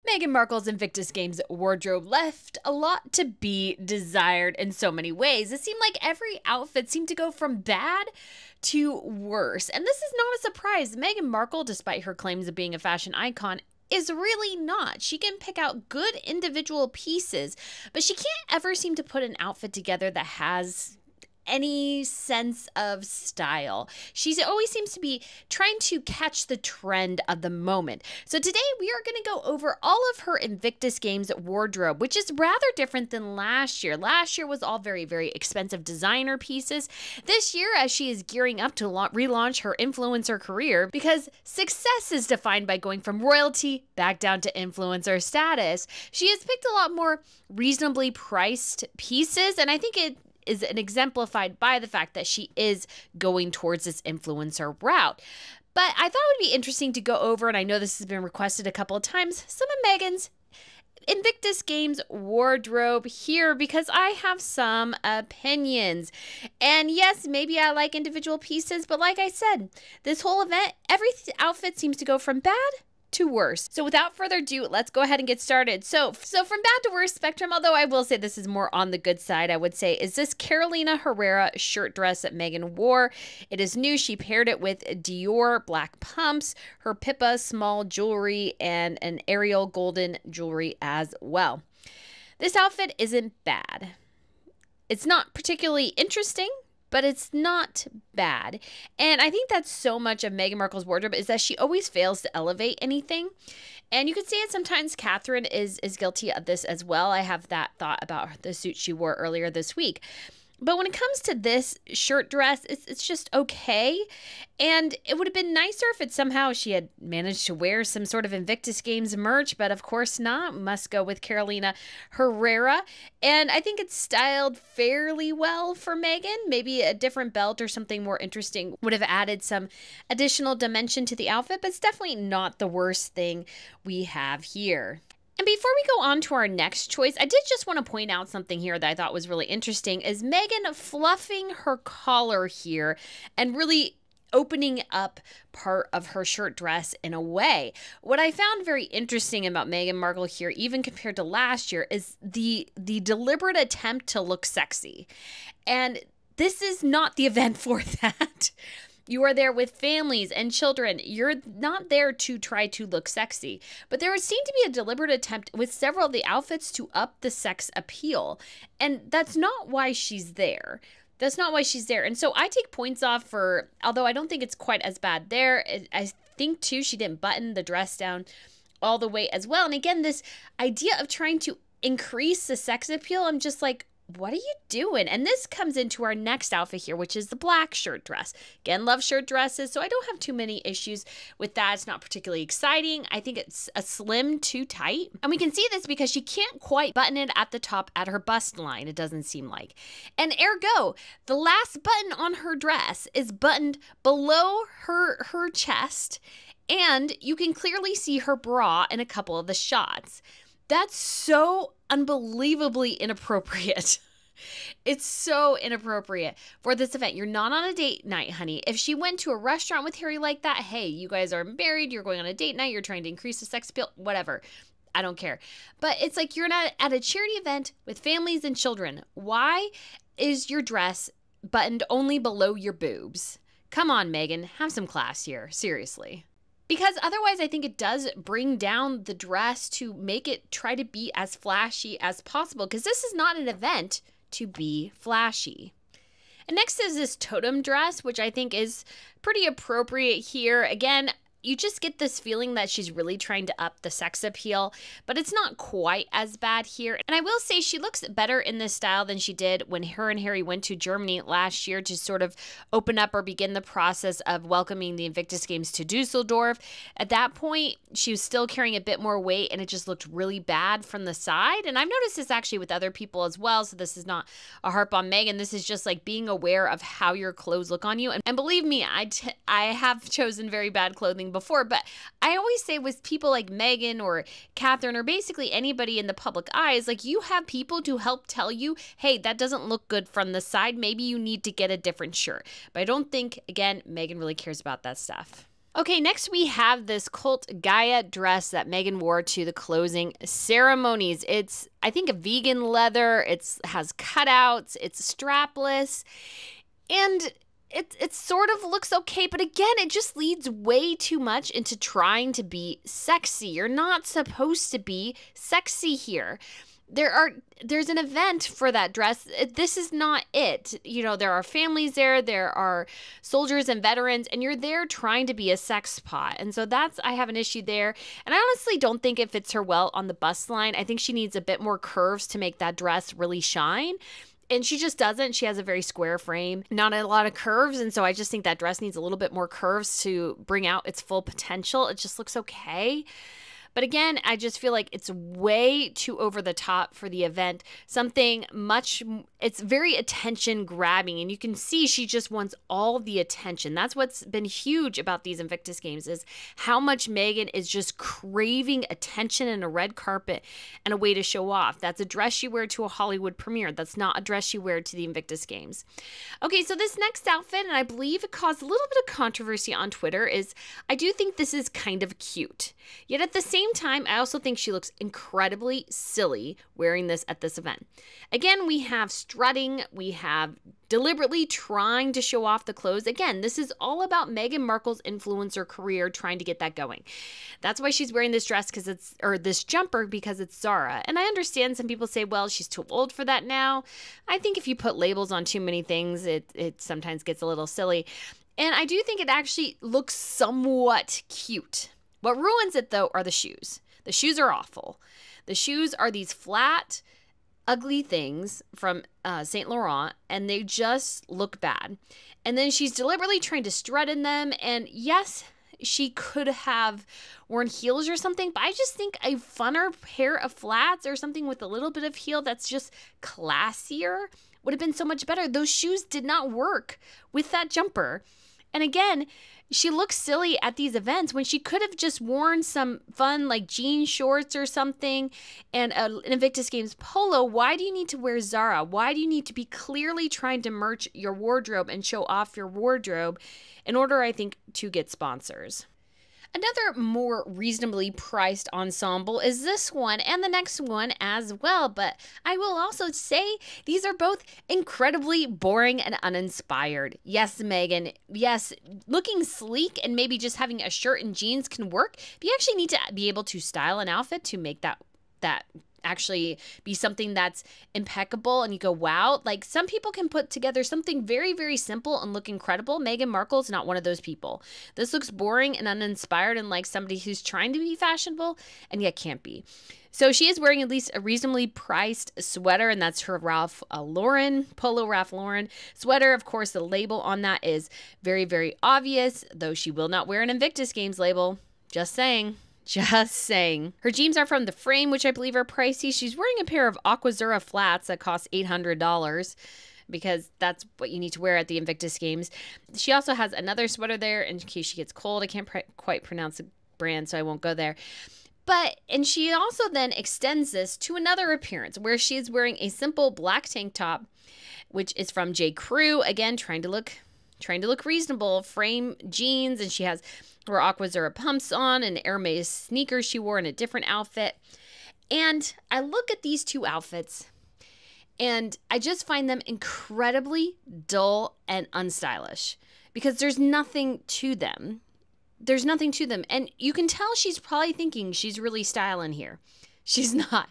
Meghan Markle's Invictus Games wardrobe left a lot to be desired in so many ways. It seemed like every outfit seemed to go from bad to worse. And this is not a surprise. Meghan Markle, despite her claims of being a fashion icon, is really not. She can pick out good individual pieces, but she can't ever seem to put an outfit together that has any sense of style. She always seems to be trying to catch the trend of the moment. So today we are going to go over all of her Invictus Games wardrobe, which is rather different than last year. Last year was all very, very expensive designer pieces. This year, as she is gearing up to relaunch her influencer career, because success is defined by going from royalty back down to influencer status, she has picked a lot more reasonably priced pieces, and I think it is exemplified by the fact that she is going towards this influencer route. But I thought it would be interesting to go over, and I know this has been requested a couple of times, some of Meghan's Invictus Games wardrobe here, because I have some opinions. And yes, maybe I like individual pieces, but like I said, this whole event, every outfit seems to go from bad to worse. So without further ado, let's go ahead and get started. So from bad to worse spectrum, although I will say this is more on the good side, I would say, is this Carolina Herrera shirt dress that Meghan wore. It is new. She paired it with Dior black pumps, her Pippa small jewelry, and an Ariel golden jewelry as well. This outfit isn't bad. It's not particularly interesting, but it's not bad. And I think that's so much of Meghan Markle's wardrobe, is that she always fails to elevate anything. And you could say it sometimes Catherine is guilty of this as well. I have that thought about the suit she wore earlier this week. But when it comes to this shirt dress, it's just okay. And it would have been nicer if somehow she had managed to wear some sort of Invictus Games merch, but of course not. Must go with Carolina Herrera. And I think it's styled fairly well for Meghan. Maybe a different belt or something more interesting would have added some additional dimension to the outfit, but it's definitely not the worst thing we have here. And before we go on to our next choice, I did just want to point out something here that I thought was really interesting, is Meghan fluffing her collar here and really opening up part of her shirt dress in a way. What I found very interesting about Meghan Markle here, even compared to last year, is the deliberate attempt to look sexy. And this is not the event for that. You are there with families and children. You're not there to try to look sexy. But there seemed to be a deliberate attempt with several of the outfits to up the sex appeal. And that's not why she's there. That's not why she's there. And so I take points off for, although I don't think it's quite as bad there. I think, too, she didn't button the dress down all the way as well. And again, this idea of trying to increase the sex appeal, I'm just like, what are you doing? And this comes into our next outfit here, which is the black shirt dress. Again, love shirt dresses, so I don't have too many issues with that. It's not particularly exciting. I think it's a slim too tight. And we can see this because she can't quite button it at the top at her bust line, it doesn't seem like. And ergo, the last button on her dress is buttoned below her chest, and you can clearly see her bra in a couple of the shots. That's so unbelievably inappropriate. It's so inappropriate for this event. You're not on a date night, honey. If she went to a restaurant with Harry like that, hey, you guys are married, you're going on a date night, you're trying to increase the sex appeal, whatever. I don't care. But it's like you're not at a charity event with families and children. Why is your dress buttoned only below your boobs? Come on, Meghan, have some class here, seriously. Because otherwise, I think it does bring down the dress to make it try to be as flashy as possible, because this is not an event to be flashy. And next is this totem dress, which I think is pretty appropriate here. Again, you just get this feeling that she's really trying to up the sex appeal, but it's not quite as bad here. And I will say she looks better in this style than she did when her and Harry went to Germany last year to sort of open up or begin the process of welcoming the Invictus Games to Düsseldorf. At that point, she was still carrying a bit more weight, and it just looked really bad from the side. And I've noticed this actually with other people as well, so this is not a harp on Meghan. This is just like being aware of how your clothes look on you. And believe me, I have chosen very bad clothing before, but I always say with people like Meghan or Catherine or basically anybody in the public eyes, like, you have people to help tell you, hey, that doesn't look good from the side. Maybe you need to get a different shirt. But I don't think, again, Meghan really cares about that stuff. Okay, next we have this Cult Gaia dress that Meghan wore to the closing ceremonies. It's, I think, a vegan leather. It has cutouts. It's strapless. And it sort of looks okay, but again, it just leads way too much into trying to be sexy. You're not supposed to be sexy here. There's an event for that dress. This is not it. You know, there are families there are soldiers and veterans, and you're there trying to be a sex pot. And so I have an issue there. And I honestly don't think it fits her well on the bust line. I think she needs a bit more curves to make that dress really shine. And she just doesn't. She has a very square frame, not a lot of curves. And so I just think that dress needs a little bit more curves to bring out its full potential. It just looks okay. But again, I just feel like it's way too over the top for the event. It's very attention grabbing, and you can see she just wants all the attention. That's what's been huge about these Invictus Games, is how much Meghan is just craving attention and a red carpet and a way to show off. That's a dress you wear to a Hollywood premiere. That's not a dress you wear to the Invictus Games. Okay, so this next outfit, and I believe it caused a little bit of controversy on Twitter, is I do think this is kind of cute. Yet at the same time, I also think she looks incredibly silly wearing this at this event. Again, we have strutting, we have deliberately trying to show off the clothes. Again, this is all about Meghan Markle's influencer career, trying to get that going. That's why she's wearing this dress, this jumper, because it's Zara. And I understand some people say, well, she's too old for that now. I think if you put labels on too many things, it sometimes gets a little silly. And I do think it actually looks somewhat cute. What ruins it, though, are the shoes. The shoes are awful. The shoes are these flat, ugly things from Saint Laurent, and they just look bad. And then she's deliberately trying to strut in them, and yes, she could have worn heels or something, but I just think a funner pair of flats or something with a little bit of heel that's just classier would have been so much better. Those shoes did not work with that jumper. And again, she looks silly at these events when she could have just worn some fun like jean shorts or something and an Invictus Games polo. Why do you need to wear Zara? Why do you need to be clearly trying to merch your wardrobe and show off your wardrobe in order, I think, to get sponsors? Another more reasonably priced ensemble is this one and the next one as well, but I will also say these are both incredibly boring and uninspired. Yes, Meghan, yes, looking sleek and maybe just having a shirt and jeans can work, but you actually need to be able to style an outfit to make that actually be something that's impeccable and you go, wow. Like, some people can put together something very, very simple and look incredible. Meghan Markle's not one of those people. This looks boring and uninspired and like somebody who's trying to be fashionable and yet can't be. So she is wearing at least a reasonably priced sweater, and that's her Ralph Lauren sweater. Of course, the label on that is very, very obvious, though she will not wear an Invictus Games label. Just saying. Just saying. Her jeans are from the Frame, which I believe are pricey. She's wearing a pair of Aquazura flats that cost $800 because that's what you need to wear at the Invictus Games. She also has another sweater there in case she gets cold. I can't quite pronounce the brand, so I won't go there. And she also then extends this to another appearance where she is wearing a simple black tank top, which is from J. Crew. Again, trying to look reasonable. Frame jeans, and she has her Aquazura pumps on and Hermes sneakers she wore in a different outfit. And I look at these two outfits and I just find them incredibly dull and unstylish because there's nothing to them. There's nothing to them. And you can tell she's probably thinking she's really styling here. She's not.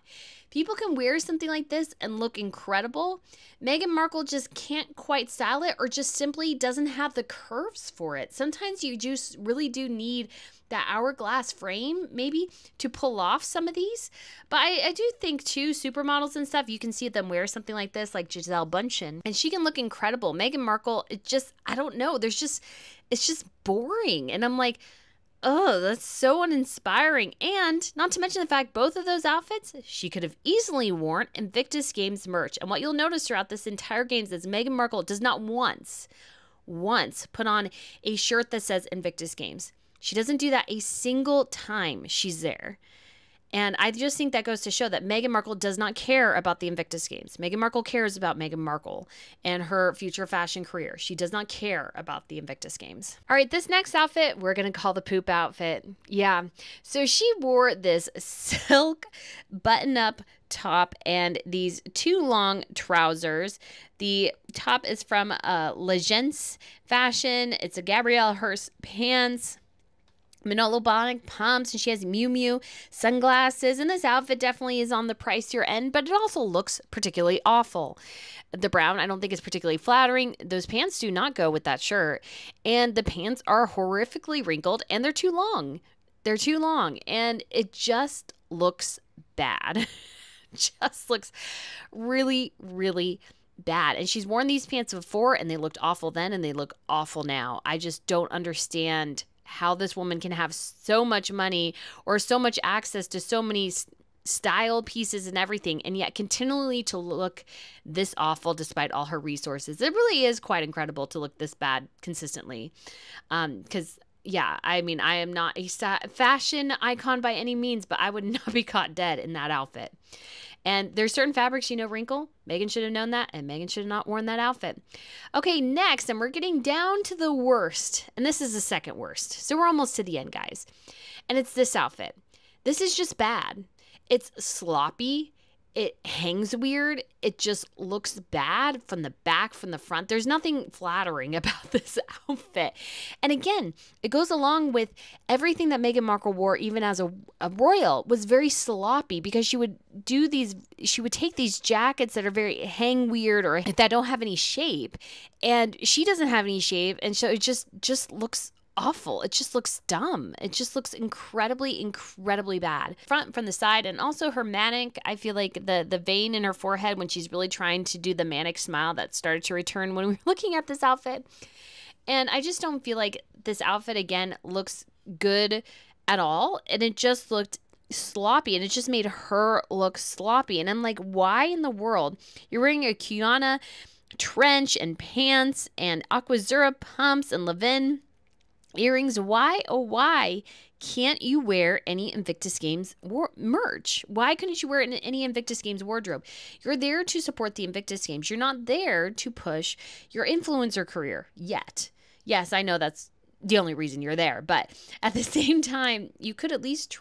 People can wear something like this and look incredible. Meghan Markle just can't quite style it, or just simply doesn't have the curves for it. Sometimes you just really do need that hourglass frame maybe to pull off some of these. But I do think too, supermodels and stuff, you can see them wear something like this, like Gisele Bündchen, and she can look incredible. Meghan Markle, I don't know. It's just boring. And I'm like, oh, that's so uninspiring. And not to mention the fact both of those outfits, she could have easily worn Invictus Games merch. And what you'll notice throughout this entire Games is Meghan Markle does not once put on a shirt that says Invictus Games. She doesn't do that a single time she's there. And I just think that goes to show that Meghan Markle does not care about the Invictus Games. Meghan Markle cares about Meghan Markle and her future fashion career. She does not care about the Invictus Games. All right, this next outfit, we're going to call the poop outfit. Yeah. So she wore this silk button-up top and these 2 long trousers. The top is from Legence fashion. It's a Gabrielle Hearst pants, Manolo Blahnik pumps, and she has Miu Miu sunglasses. And this outfit definitely is on the pricier end, but it also looks particularly awful. The brown, I don't think is particularly flattering. Those pants do not go with that shirt. And the pants are horrifically wrinkled, and they're too long. They're too long, and it just looks bad. Just looks really, really bad. And she's worn these pants before, and they looked awful then, and they look awful now. I just don't understand how this woman can have so much money or so much access to so many style pieces and everything, and yet continually to look this awful despite all her resources. It really is quite incredible to look this bad consistently. Because yeah, I mean, I am not a fashion icon by any means, but I would not be caught dead in that outfit. And there's certain fabrics you know wrinkle. Meghan should have known that, and Meghan should have not worn that outfit. Okay, next, and we're getting down to the worst. And this is the second worst. So we're almost to the end, guys. And it's this outfit. This is just bad. It's sloppy. It hangs weird. It just looks bad from the back, from the front. There's nothing flattering about this outfit. And again, it goes along with everything that Meghan Markle wore, even as a royal, was very sloppy, because she would take these jackets that are very hang weird or that don't have any shape, and she doesn't have any shape, and so it just looks awful. It just looks dumb. It just looks incredibly, incredibly bad. Front, from the side, and also her manic, I feel like the vein in her forehead when she's really trying to do the manic smile that started to return when we were looking at this outfit. And I just don't feel like this outfit, again, looks good at all. And it just looked sloppy, and it just made her look sloppy. And I'm like, why in the world? You're wearing a Kiana trench and pants and Aquazzura pumps and Levin earrings. Why, oh why can't you wear any Invictus Games merch? Why couldn't you wear any Invictus Games wardrobe? You're there to support the Invictus Games. You're not there to push your influencer career yet. Yes, I know that's the only reason you're there, but at the same time, you could at least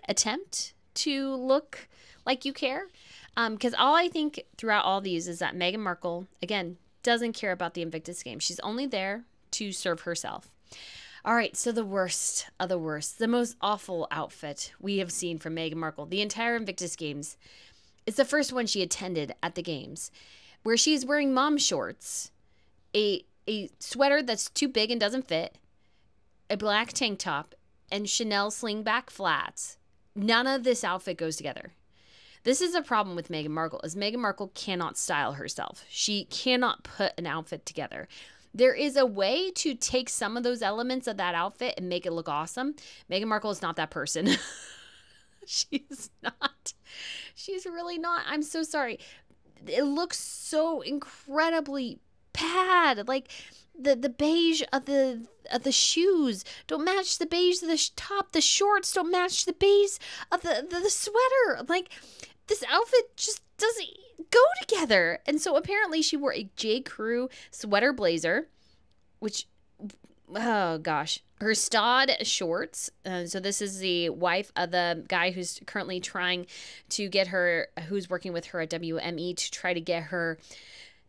attempt to look like you care. Because all I think throughout all these is that Meghan Markle, again, doesn't care about the Invictus Games. She's only there to serve herself. All right, so the worst of the worst, the most awful outfit we have seen from Meghan Markle, the entire Invictus Games, is the first one she attended at the Games, where she's wearing mom shorts, a sweater that's too big and doesn't fit, a black tank top, and Chanel slingback flats. None of this outfit goes together. This is a problem with Meghan Markle, is Meghan Markle cannot style herself. She cannot put an outfit together. There is a way to take some of those elements of that outfit and make it look awesome. Meghan Markle is not that person. She's not. She's really not. I'm so sorry. It looks so incredibly bad. Like the beige of the shoes don't match the beige of the top. The shorts don't match the beige of the sweater. Like, this outfit just doesn't go together. And so apparently she wore a J. Crew sweater blazer, which, oh gosh, her Stod shorts. So this is the wife of the guy who's currently trying to get her, who's working with her at WME to try to get her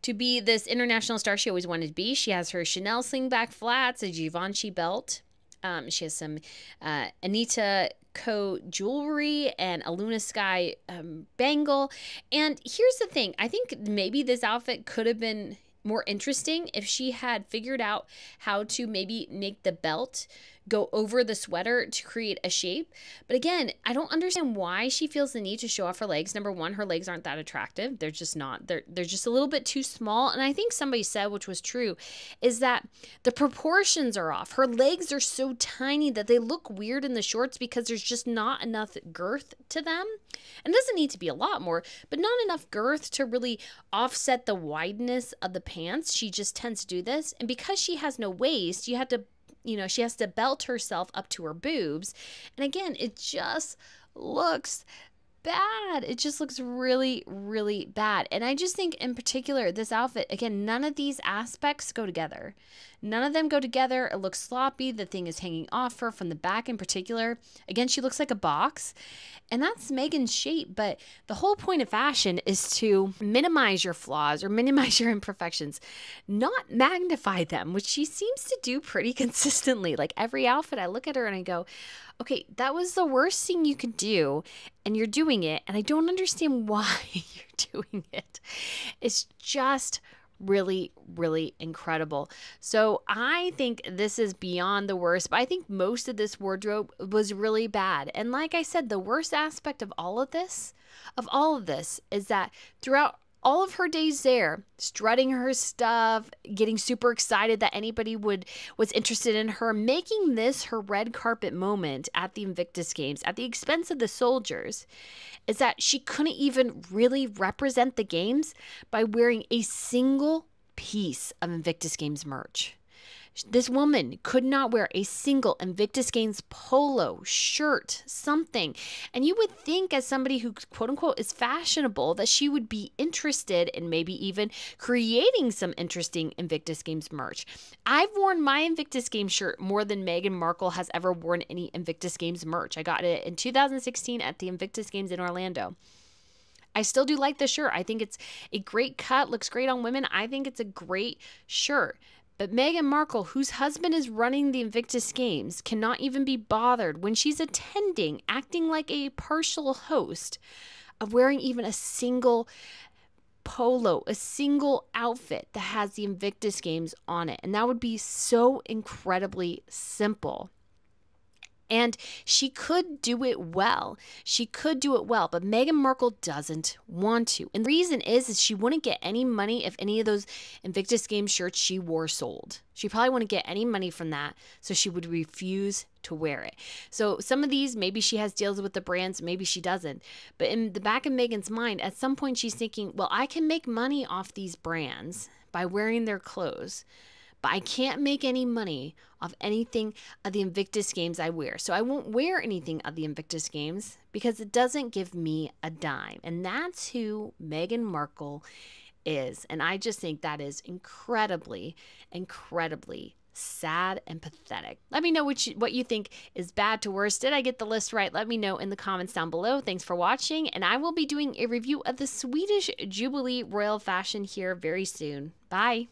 to be this international star she always wanted to be. She has her Chanel slingback flats, a Givenchy belt. She has some Anita Co jewelry and a Luna Sky bangle. And here's the thing. I think maybe this outfit could have been more interesting if she had figured out how to maybe make the belt go over the sweater to create a shape. But again, I don't understand why she feels the need to show off her legs. Number one, her legs aren't that attractive. They're just not. They're just a little bit too small. And I think somebody said, which was true, is that the proportions are off. Her legs are so tiny that they look weird in the shorts because there's just not enough girth to them. And it doesn't need to be a lot more, but not enough girth to really offset the wideness of the pants. She just tends to do this. And because she has no waist, she has to belt herself up to her boobs. And again, it just looks bad. It just looks really, really bad. And I just think in particular, this outfit, again, none of these aspects go together. None of them go together. It looks sloppy. The thing is hanging off her from the back in particular. Again, she looks like a box. And that's Meghan's shape. But the whole point of fashion is to minimize your flaws or minimize your imperfections, not magnify them, which she seems to do pretty consistently. Like every outfit, I look at her and I go, okay, that was the worst thing you could do, and you're doing it, and I don't understand why you're doing it. It's just really, really incredible. So I think this is beyond the worst, but I think most of this wardrobe was really bad. And like I said, the worst aspect of all of this, is that throughout all of her days there, strutting her stuff, getting super excited that anybody was interested in her, making this her red carpet moment at the Invictus Games at the expense of the soldiers, is that she couldn't even really represent the games by wearing a single piece of Invictus Games merch. This woman could not wear a single Invictus Games polo, shirt, something. And you would think, as somebody who quote unquote is fashionable, that she would be interested in maybe even creating some interesting Invictus Games merch. I've worn my Invictus Games shirt more than Meghan Markle has ever worn any Invictus Games merch. I got it in 2016 at the Invictus Games in Orlando. I still do like the shirt. I think it's a great cut, looks great on women. I think it's a great shirt. But Meghan Markle, whose husband is running the Invictus Games, cannot even be bothered when she's attending, acting like a partial host, of wearing even a single polo, a single outfit that has the Invictus Games on it. And that would be so incredibly simple. And she could do it well. She could do it well, but Meghan Markle doesn't want to. And the reason is she wouldn't get any money if any of those Invictus Games shirts she wore sold. She probably wouldn't get any money from that, so she would refuse to wear it. So some of these, maybe she has deals with the brands, maybe she doesn't. But in the back of Meghan's mind, at some point she's thinking, well, I can make money off these brands by wearing their clothes, but I can't make any money off anything of the Invictus Games I wear. So I won't wear anything of the Invictus Games because it doesn't give me a dime. And that's who Meghan Markle is. And I just think that is incredibly, incredibly sad and pathetic. Let me know what you think is bad to worst. Did I get the list right? Let me know in the comments down below. Thanks for watching. And I will be doing a review of the Swedish Jubilee Royal Fashion here very soon. Bye.